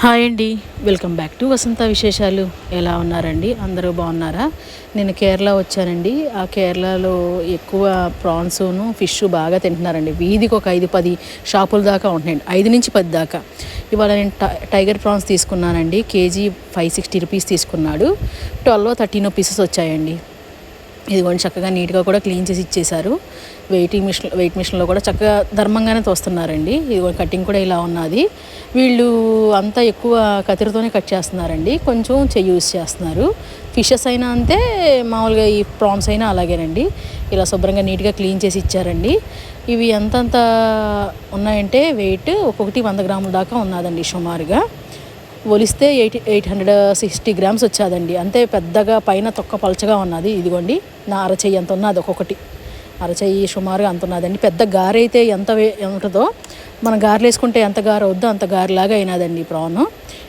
Hi అండి, welcome back to వసంత విశేషాలు. ఎలా ఉన్నారండి? అందరూ బాగున్నారా? నేను కేరళ వచ్చానండి. ఆ కేరళలో ఎక్కువ ప్రాన్సును ఫిష్ బాగా తింటున్నారండి. వీధికి ఒక 5-10 షాపుల దాకా ఉంటున్నాయండి, 5 నుంచి 10 దాకా. ఇవాళ నేను టైగర్ ప్రాన్స్ తీసుకున్నానండి. కేజీ 560 రూపీస్ తీసుకున్నాడు. 12-13 పీసెస్ వచ్చాయండి. ఇదిగోండి, చక్కగా నీట్గా కూడా క్లీన్ చేసి ఇచ్చేశారు. వెయిట్ మిషన్లో కూడా చక్కగా ధర్మంగానే తోస్తున్నారండి. ఇదిగోండి, కటింగ్ కూడా ఇలా ఉన్నది. వీళ్ళు అంతా ఎక్కువ కత్తిరితోనే కట్ చేస్తున్నారండి, కొంచెం చెయ్యి యూస్ చేస్తున్నారు. ఫిషెస్ అయినా అంతే, మామూలుగా ఈ ప్రాన్స్ అయినా అలాగేనండి. ఇలా శుభ్రంగా నీట్గా క్లీన్ చేసి ఇచ్చారండి. ఇవి ఎంతంత ఉన్నాయంటే వెయిట్ ఒక్కొక్కటి 100 గ్రాముల దాకా ఉన్నదండి సుమారుగా. ఒలిస్తే 860 గ్రామ్స్ వచ్చాదండి. అంతే పెద్దగా పైన తొక్క పలచగా ఉన్నది. ఇదిగోండి, నా అరచెయ్యి అంత ఉన్నది, ఒక్కొక్కటి అరచెయ్యి సుమారుగా అంత ఉన్నదండి. పెద్ద గారె అయితే ఎంత ఉంటుందో, మనం గారెలు వేసుకుంటే ఎంత గారె వద్దో అంత గారెలాగా అయినదండి ప్రాను.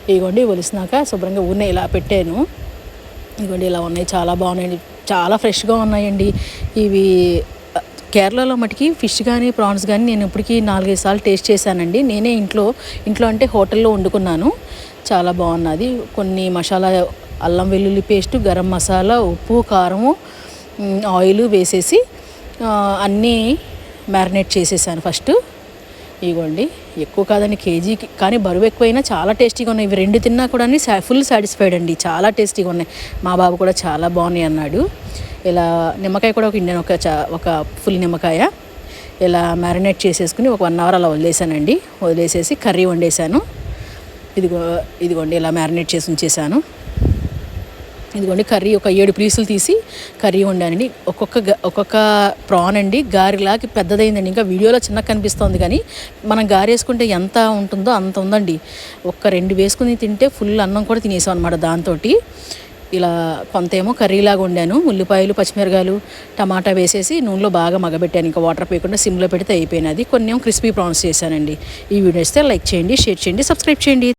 ఇదిగోండి, ఒలిసినాక శుభ్రంగా ఊరినే ఇలా పెట్టాను. ఇదిగోండి, ఇలా ఉన్నాయి, చాలా బాగున్నాయండి, చాలా ఫ్రెష్గా ఉన్నాయండి. ఇవి కేరళలో మటుకి ఫిష్ కానీ ప్రాన్స్ కానీ నేను ఇప్పటికీ 4-5 సార్లు టేస్ట్ చేశానండి. నేనే ఇంట్లో అంటే హోటల్లో వండుకున్నాను. చాలా బాగున్నది. కొన్ని మసాలా, అల్లం వెల్లుల్లి పేస్టు, గరం మసాలా, ఉప్పు, కారము, ఆయిల్ వేసేసి అన్నీ మ్యారినేట్ చేసేసాను ఫస్ట్. ఇదిగోండి, ఎక్కువ కాదని కేజీకి, కానీ బరువు ఎక్కువైనా చాలా టేస్టీగా ఉన్నాయి. ఇవి 2 తిన్నా కూడా ఫుల్ సాటిస్ఫైడ్ అండి, చాలా టేస్టీగా ఉన్నాయి. మా బాబు కూడా చాలా బాగున్నాయి అన్నాడు. ఇలా నిమ్మకాయ కూడా ఒక ఫుల్ నిమ్మకాయ ఇలా మ్యారినేట్ చేసేసుకుని ఒక 1 అవర్ అలా వదిలేసేసి కర్రీ వండేసాను. ఇదిగోండి, ఇలా మ్యారినేట్ చేసి ఉంచేసాను. ఇదిగోండి, కర్రీ ఒక 7 పీసులు తీసి కర్రీ వండానండి. ఒక్కొక్క ప్రాన్ అండి గారెలాగా పెద్దదైందండి. ఇంకా వీడియోలో చిన్నగా కనిపిస్తుంది, కానీ మనం గారె వేసుకుంటే ఎంత ఉంటుందో అంత ఉందండి. 2 వేసుకుని తింటే ఫుల్ అన్నం కూడా తినేసాం అనమాట దాంతో. ఇలా కొంతేమో కర్రీలాగా వండాను. ఉల్లిపాయలు, పచ్చిమిరకాయలు, టమాటా వేసేసి నూనెలో బాగా మగబెట్టాను. ఇంకా వాటర్ పోయకుండా సిమ్లో పెడితే అయిపోయినది. కొన్ని ఏమో క్రిస్పీ ప్రాన్స్ చేశానండి. ఈ వీడియో ఇస్తే లైక్ చేయండి, షేర్ చేయండి, సబ్స్క్రైబ్ చేయండి.